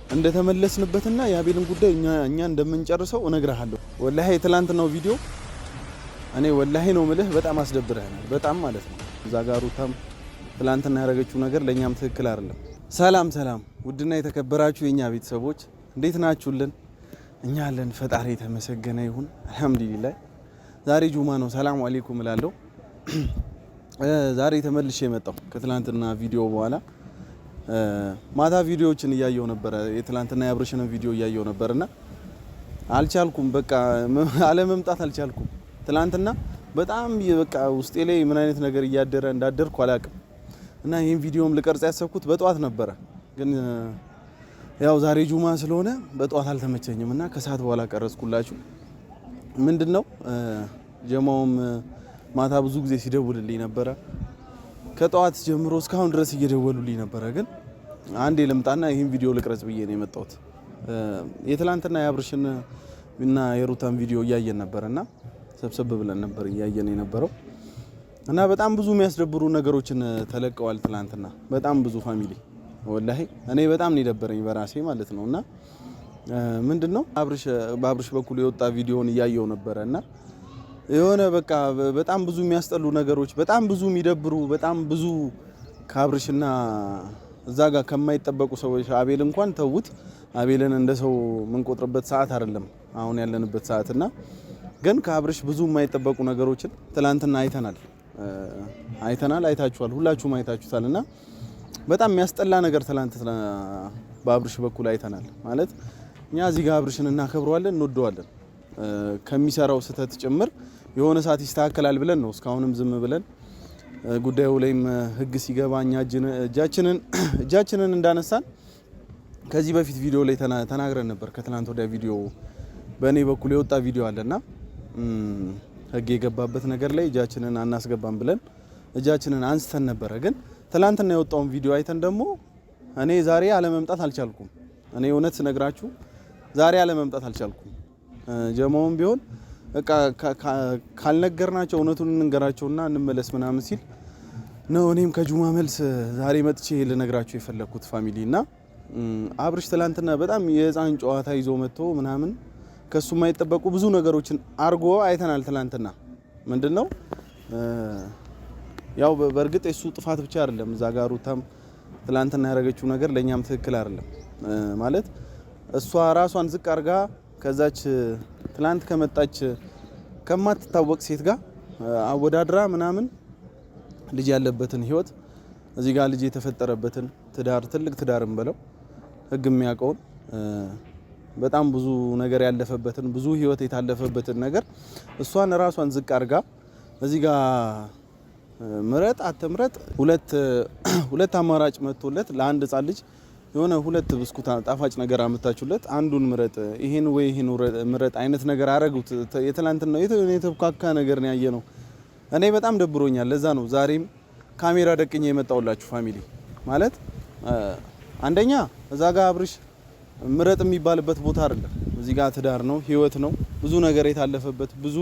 እንደተመለስንበትና የአቤልን ጉዳይ እኛ እንደምንጨርሰው እነግርሃለሁ። ወላሂ የትላንትናው ቪዲዮ እኔ ወላሂ ነው ምልህ በጣም አስደብረናል። በጣም ማለት ነው። እዛ ጋር ሩታም ትላንትና ያደረገችው ነገር ለኛም ትክክል አይደለም። ሰላም ውድና የተከበራችሁ የኛ ቤተሰቦች እንዴት ናችሁልን? እኛ አለን። ፈጣሪ የተመሰገነ ይሁን አልহামዱሊላህ። ዛሬ ጁማ ነው። ሰላም አለይኩም እላለሁ። ዛሬ ተመልሼ የመጣው ከትላንትና ቪዲዮ በኋላ ማታ ቪዲዮዎችን እያየው ነበር። የትላንትና ያብርሽን ቪዲዮ እያየው ነበርና አልቻልኩም። በቃ አለመምጣት አልቻልኩም። ትላንትና በጣም በቃ ውስጤ ላይ ምን አይነት ነገር እያደረ እንዳደርኩ አላውቅም። እና ይሄን ቪዲዮም ልቀርጽ ያሰብኩት በጧት ነበረ፣ ግን ያው ዛሬ ጁማ ስለሆነ በጧት አልተመቸኝም እና ከሰዓት በኋላ ቀረጽኩላችሁ። ምንድነው ጀማውም ማታ ብዙ ጊዜ ሲደውልልኝ ነበረ። ከጧት ጀምሮ እስካሁን ድረስ እየደወሉልኝ ነበረ። ግን አንዴ ልምጣና ይሄን ቪዲዮ ልቅረጽ ብዬ ነው የመጣሁት። የትላንትና ያብርሽን እና የሩታን ቪዲዮ እያየን ነበርና ሰብሰብ ብለን ነበር እያየን የነበረው እና በጣም ብዙ የሚያስደብሩ ነገሮችን ተለቀዋል ትላንትና። በጣም ብዙ ፋሚሊ ወላሂ እኔ በጣም ነው የደበረኝ በራሴ ማለት ነውና ምንድነው በአብርሽ በኩል የወጣ ቪዲዮን እያየው ነበርና የሆነ በቃ በጣም ብዙ የሚያስጠሉ ነገሮች፣ በጣም ብዙ የሚደብሩ፣ በጣም ብዙ ከአብርሽና እዛ ጋር ከማይጠበቁ ሰዎች አቤል እንኳን ተውት። አቤልን እንደ ሰው የምንቆጥርበት ሰዓት አይደለም አሁን ያለንበት ሰዓትና ግን ከአብርሽ ብዙ የማይጠበቁ ነገሮችን ትላንትና አይተናል። አይታችኋል፣ ሁላችሁም አይታችሁታልና በጣም የሚያስጠላ ነገር ትላንትና በአብርሽ በኩል አይተናል። ማለት እኛ እዚህ ጋር አብርሽን እናከብረዋለን፣ እንወደዋለን ከሚሰራው ስህተት ጭምር የሆነ ሰዓት ይስተካከላል ብለን ነው እስካሁንም ዝም ብለን ጉዳዩ ላይም ህግ ሲገባ እኛ እጃችንን እንዳነሳን ከዚህ በፊት ቪዲዮ ላይ ተናግረን ነበር። ከትላንት ወዲያ ቪዲዮ በእኔ በኩል የወጣ ቪዲዮ አለና ህግ የገባበት ነገር ላይ እጃችንን አናስገባም ብለን እጃችንን አንስተን ነበረ። ግን ትላንትና የወጣውን ቪዲዮ አይተን ደግሞ እኔ ዛሬ አለመምጣት አልቻልኩም። እኔ እውነት ስነግራችሁ ዛሬ አለመምጣት አልቻልኩም። ጀማውም ቢሆን በቃ ካልነገርናቸው እውነቱን እንንገራቸውና እንመለስ ምናምን ሲል ነው እኔም ከጁማ መልስ ዛሬ መጥቼ ልነግራችሁ የፈለኩት ፋሚሊና አብርሽ ትላንትና በጣም የህፃን ጨዋታ ይዞ መጥቶ ምናምን ከሱ የማይጠበቁ ብዙ ነገሮችን አርጎ አይተናል ትላንትና። ምንድነው ያው በእርግጥ የሱ ጥፋት ብቻ አይደለም። እዛ ጋር ሩታም ትላንትና ያደረገችው ነገር ለኛም ትክክል አይደለም። ማለት እሷ ራሷን ዝቅ አርጋ ከዛች ትላንት ከመጣች ከማትታወቅ ሴት ጋር አወዳድራ ምናምን ልጅ ያለበትን ህይወት እዚህ ጋር ልጅ የተፈጠረበትን ትዳር ትልቅ ትዳርም በለው ህግ የሚያውቀውን በጣም ብዙ ነገር ያለፈበትን ብዙ ህይወት የታለፈበትን ነገር እሷን ራሷን ዝቅ አርጋ እዚህ ጋር ምረጥ አትምረጥ ሁለት አማራጭ መጥቶለት ለአንድ ህፃን ልጅ የሆነ ሁለት ብስኩት ጣፋጭ ነገር አመጣችሁለት አንዱን ምረጥ ይሄን ወይ ይሄን ምረጥ አይነት ነገር አረጉት። የትላንትና የተብካካ ነገር ነው ያየነው። እኔ በጣም ደብሮኛል። ለዛ ነው ዛሬም ካሜራ ደቅኜ የመጣውላችሁ ፋሚሊ። ማለት አንደኛ እዛ ጋር አብርሽ ምረጥ የሚባልበት ቦታ አይደለም። እዚህ ጋር ትዳር ነው፣ ህይወት ነው፣ ብዙ ነገር የታለፈበት ብዙ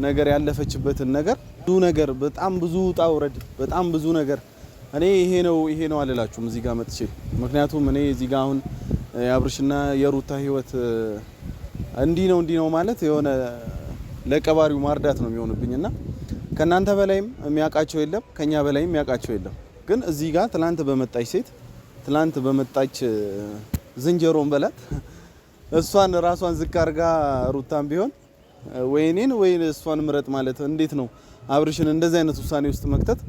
ነገር ያለፈችበትን ነገር ብዙ ነገር በጣም ብዙ ጣውረድ በጣም ብዙ ነገር እኔ ይሄ ነው አልላችሁም እዚህ ጋር መጥቼ። ምክንያቱም እኔ እዚህ ጋር አሁን የአብርሽና የሩታ ህይወት እንዲህ ነው ማለት የሆነ ለቀባሪው ማርዳት ነው የሚሆንብኝና ከናንተ በላይም የሚያውቃቸው የለም፣ ከኛ በላይም የሚያውቃቸው የለም። ግን እዚህ ጋር ትላንት በመጣች ዝንጀሮን በላት እሷን ራሷን ዝቅ አርጋ ሩታም ቢሆን ወይኔን እሷን ምረጥ ማለት እንዴት ነው አብርሽን እንደዚህ አይነት ውሳኔ ውስጥ መክተት?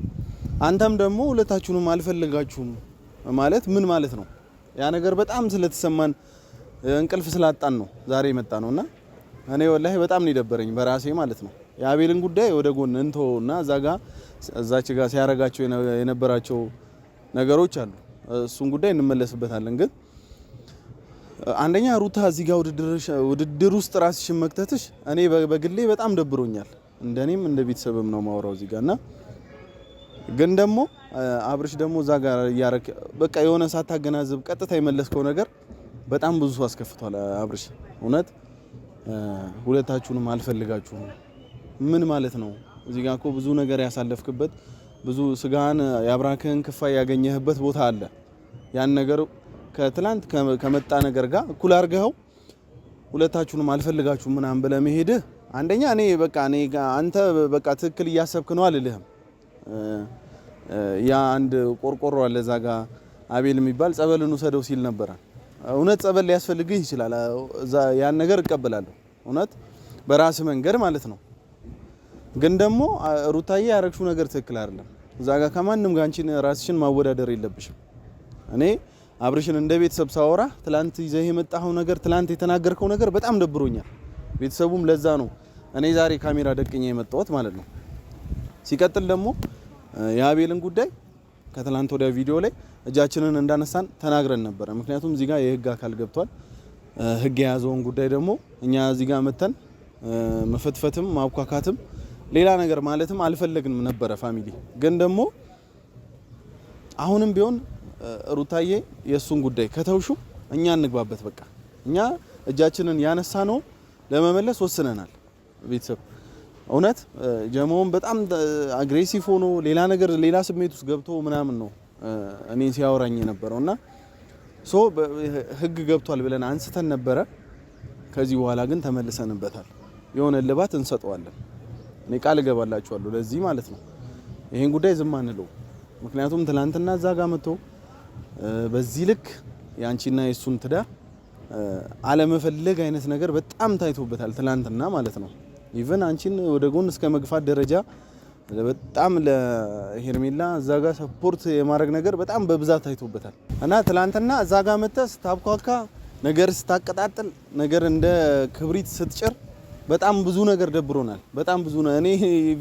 አንተም ደግሞ ሁለታችሁንም አልፈልጋችሁም ማለት ምን ማለት ነው? ያ ነገር በጣም ስለተሰማን እንቅልፍ ስላጣን ነው ዛሬ የመጣ ነውና እኔ ወላሂ በጣም ነው የደበረኝ በራሴ ማለት ነው። የአቤልን ጉዳይ ወደ ጎን እንተውና እዛች ጋር ሲያረጋቸው የነበራቸው ነገሮች አሉ። እሱን ጉዳይ እንመለስበታለን። ግን አንደኛ ሩታ እዚህ ጋር ውድድር ውስጥ ራስሽን መክተትሽ እኔ በግሌ በጣም ደብሮኛል። እንደኔም እንደ ቤተሰብም ነው ማውራው እዚህ ጋርና ግን ደግሞ አብርሽ ደግሞ እዛ ጋር ያረክ በቃ የሆነ ሳታገናዝብ ቀጥታ የመለስከው ነገር በጣም ብዙ ሰው አስከፍቷል። አብርሽ እውነት ሁለታችሁንም አልፈልጋችሁም ምን ማለት ነው? እዚህ ጋር እኮ ብዙ ነገር ያሳለፍክበት ብዙ ስጋን ያብራክህን ክፋይ ያገኘህበት ቦታ አለ። ያን ነገር ከትላንት ከመጣ ነገር ጋር እኩል አድርገው ሁለታችሁንም አልፈልጋችሁም ምናምን ብለህ መሄድህ አንደኛ እኔ አንተ በቃ ትክክል እያሰብክ ነው አልልህም። ያ አንድ ቆርቆሮ አለ እዛ ጋር አቤል የሚባል ጸበልን ውሰደው ሲል ነበር። እውነት ጸበል ሊያስፈልግህ ይችላል። ያን ነገር እቀበላለሁ። እውነት በራስ መንገድ ማለት ነው። ግን ደግሞ ሩታዬ ያረግሽው ነገር ትክክል አይደለም። እዛ ጋር ከማንም ጋር አንቺን ራስሽን ማወዳደር የለብሽም። እኔ አብርሽን እንደ ቤተሰብ ሳወራ ትላንት ይዘህ የመጣኸው ነገር ትላንት የተናገርከው ነገር በጣም ደብሮኛል። ቤተሰቡም ለዛ ነው እኔ ዛሬ ካሜራ ደቅኜ የመጣሁት ማለት ነው። ሲቀጥል ደግሞ የአቤልን ጉዳይ ከትላንት ወዲያ ቪዲዮ ላይ እጃችንን እንዳነሳን ተናግረን ነበር። ምክንያቱም እዚህ ጋር የህግ አካል ገብቷል። ህግ የያዘውን ጉዳይ ደግሞ እኛ እዚህ ጋር መተን መፈትፈትም ማብኳካትም ሌላ ነገር ማለትም አልፈለግንም ነበረ ፋሚሊ። ግን ደግሞ አሁንም ቢሆን ሩታዬ የሱን ጉዳይ ከተውሹ እኛ እንግባበት። በቃ እኛ እጃችንን ያነሳ ነው ለመመለስ ወስነናል። ቤተሰብ እውነት ጀሞን በጣም አግሬሲቭ ሆኖ ሌላ ስሜት ውስጥ ገብቶ ምናምን ነው እኔ ሲያወራኝ የነበረውና ህግ ገብቷል ብለን አንስተን ነበረ። ከዚህ በኋላ ግን ተመልሰንበታል። የሆነ ልባት እንሰጠዋለን። እኔ ቃል እገባላችኋለሁ ለዚህ ማለት ነው። ይሄን ጉዳይ ዝም አንለው። ምክንያቱም ትላንትና እዛ ጋር መጥቶ በዚህ ልክ ያንቺና የሱን ትዳር አለመፈለግ አይነት ነገር በጣም ታይቶበታል ትላንትና ማለት ነው። ኢቭን አንቺን ወደ ጎን እስከ መግፋት ደረጃ በጣም ለሄርሜላ እዛ ጋር ሰፖርት የማድረግ ነገር በጣም በብዛት ታይቶበታል። እና ትላንትና እዛ ጋር መጥተህ ስታብኳካ ነገር ስታቀጣጥል ነገር እንደ ክብሪት ስትጭር በጣም ብዙ ነገር ደብሮናል። በጣም ብዙ ነው። እኔ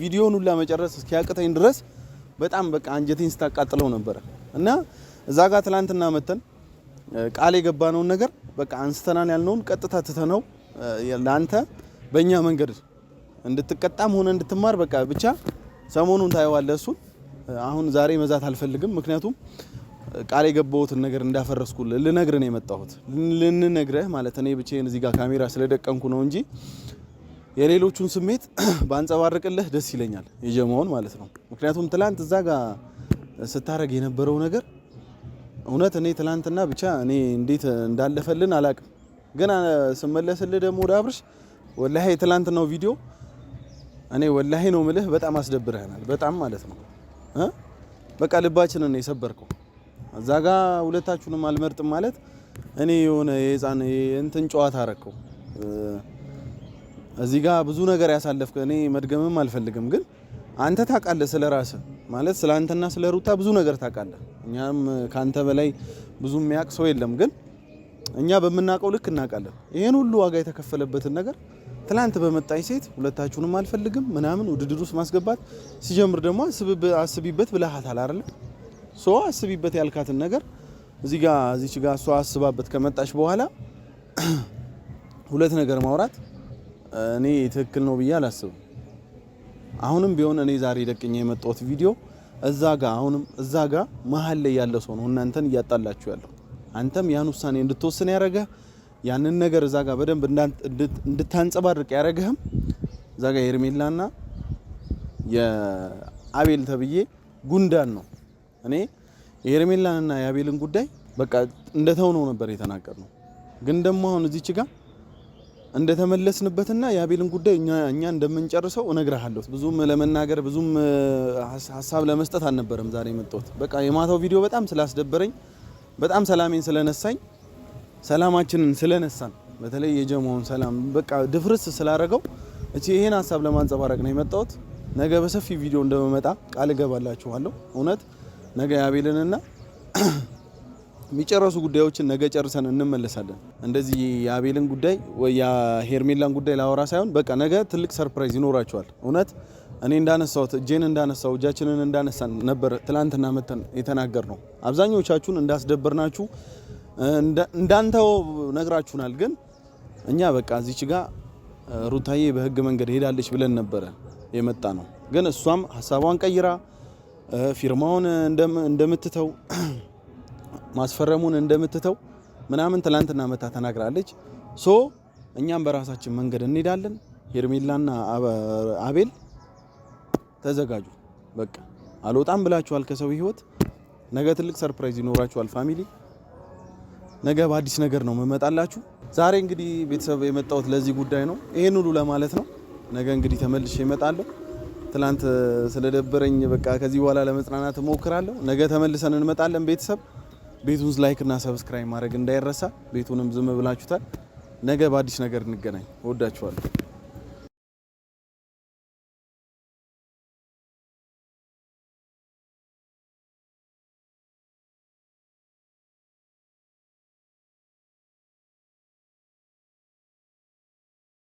ቪዲዮውን ሁላ መጨረስ እስኪያቅተኝ ድረስ በጣም በቃ አንጀቴን ስታቃጥለው ነበር። እና እዛ ጋር ትላንትና መተን ቃል የገባነውን ነገር በቃ አንስተናን ያልነውን ቀጥታ ትተነው ለአንተ በእኛ መንገድ እንድትቀጣም ሆነ እንድትማር በቃ ብቻ ሰሞኑን ታየዋለህ። እሱን አሁን ዛሬ መዛት አልፈልግም። ምክንያቱም ቃል የገባሁትን ነገር እንዳፈረስኩ ልነግርህ ነው የመጣሁት። ልንነግርህ ማለት እኔ ብቻዬን እዚህ ጋር ካሜራ ስለደቀንኩ ነው እንጂ የሌሎቹን ስሜት ባንጸባርቅልህ ደስ ይለኛል፣ የጀመውን ማለት ነው። ምክንያቱም ትላንት እዛ ጋር ስታረግ የነበረው ነገር እውነት እኔ ትላንትና ብቻ እኔ እንዴት እንዳለፈልን አላቅም። ግን ስመለስልህ ደግሞ ወደ አብርሽ ወላሂ ትላንትናው ቪዲዮ እኔ ወላሂ ነው ምልህ በጣም አስደብረናል። በጣም ማለት ነው በቃ ልባችንን ነው የሰበርከው። እዛ ጋር ሁለታችሁንም አልመርጥም ማለት እኔ የሆነ የህፃን እንትን ጨዋታ አረከው። እዚህ ጋር ብዙ ነገር ያሳለፍከ እኔ መድገምም አልፈልግም። ግን አንተ ታውቃለህ ስለራስህ ማለት ስላንተና ስለ ሩታ ብዙ ነገር ታውቃለህ። እኛም ካንተ በላይ ብዙ የሚያውቅ ሰው የለም። ግን እኛ በምናውቀው ልክ እናውቃለን። ይሄን ሁሉ ዋጋ የተከፈለበትን ነገር ትላንት በመጣች ሴት ሁለታችሁንም አልፈልግም ምናምን ውድድር ውስጥ ማስገባት ሲጀምር ደግሞ አስቢበት ብለሃታል አይደል? አስቢበት ያልካትን ነገር እዚች ጋር እሷ አስባበት ከመጣች በኋላ ሁለት ነገር ማውራት እኔ ትክክል ነው ብዬ አላስብም። አሁንም ቢሆን እኔ ዛሬ ደቅኜ የመጣሁት ቪዲዮ አሁንም እዛ ጋር መሀል ላይ ያለ ሰው ነው እናንተን እያጣላችሁ ያለው። አንተም ያን ውሳኔ እንድትወስን ያረገ ያንን ነገር እዛ ጋር በደንብ እንድታንጸባርቅ ያረገህም እዛ ጋር ሄርሜላና የአቤል ተብዬ ጉንዳን ነው። እኔ የሄርሜላንና የአቤልን ጉዳይ በቃ እንደተው ነው ነበር የተናገርነው። ግን ደግሞ አሁን እዚች ጋር እንደተመለስንበትና የአቤልን ጉዳይ እኛ እንደምንጨርሰው እነግርሃለሁ። ብዙም ለመናገር ብዙም ሀሳብ ለመስጠት አልነበረም ዛሬ የመጣሁት። በቃ የማታው ቪዲዮ በጣም ስላስደበረኝ በጣም ሰላሜን ስለነሳኝ ሰላማችንን ስለነሳን በተለይ የጀመውን ሰላም በቃ ድፍርስ ስላረገው ይሄን ሀሳብ ለማንጸባረቅ ነው የመጣሁት። ነገ በሰፊ ቪዲዮ እንደመመጣ ቃል እገባላችኋለሁ። እውነት ነገ የአቤልንና የሚጨረሱ ጉዳዮችን ነገ ጨርሰን እንመለሳለን። እንደዚህ የአቤልን ጉዳይ ወይ የሄርሜላን ጉዳይ ላወራ ሳይሆን በቃ ነገ ትልቅ ሰርፕራይዝ ይኖራቸዋል። እውነት እኔ እንዳነሳሁት እጃችንን እንዳነሳን ነበር ትላንትና መተን የተናገርነው። አብዛኞቻችሁን እንዳስደበርናችሁ እንዳንተው ነግራችሁናል። ግን እኛ በቃ እዚች ጋር ሩታዬ በህግ መንገድ ሄዳለች ብለን ነበረ የመጣ ነው። ግን እሷም ሀሳቧን ቀይራ ፊርማውን እንደምትተው ማስፈረሙን እንደምትተው ምናምን ትላንትና መታ ተናግራለች። እኛም በራሳችን መንገድ እንሄዳለን። ሄርሜላና አቤል ተዘጋጁ። በቃ አልወጣም ብላችኋል ከሰው ህይወት። ነገ ትልቅ ሰርፕራይዝ ይኖራችኋል ፋሚሊ። ነገ በአዲስ ነገር ነው መመጣላችሁ። ዛሬ እንግዲህ ቤተሰብ የመጣሁት ለዚህ ጉዳይ ነው፣ ይሄን ሁሉ ለማለት ነው። ነገ እንግዲህ ተመልሼ እመጣለሁ። ትላንት ስለደበረኝ በቃ ከዚህ በኋላ ለመጽናናት እሞክራለሁ። ነገ ተመልሰን እንመጣለን። ቤተሰብ ቤቱን ላይክ እና ሰብስክራይብ ማድረግ እንዳይረሳ። ቤቱንም ዝም ብላችሁታል። ነገ በአዲስ ነገር እንገናኝ። ወዳችኋለሁ።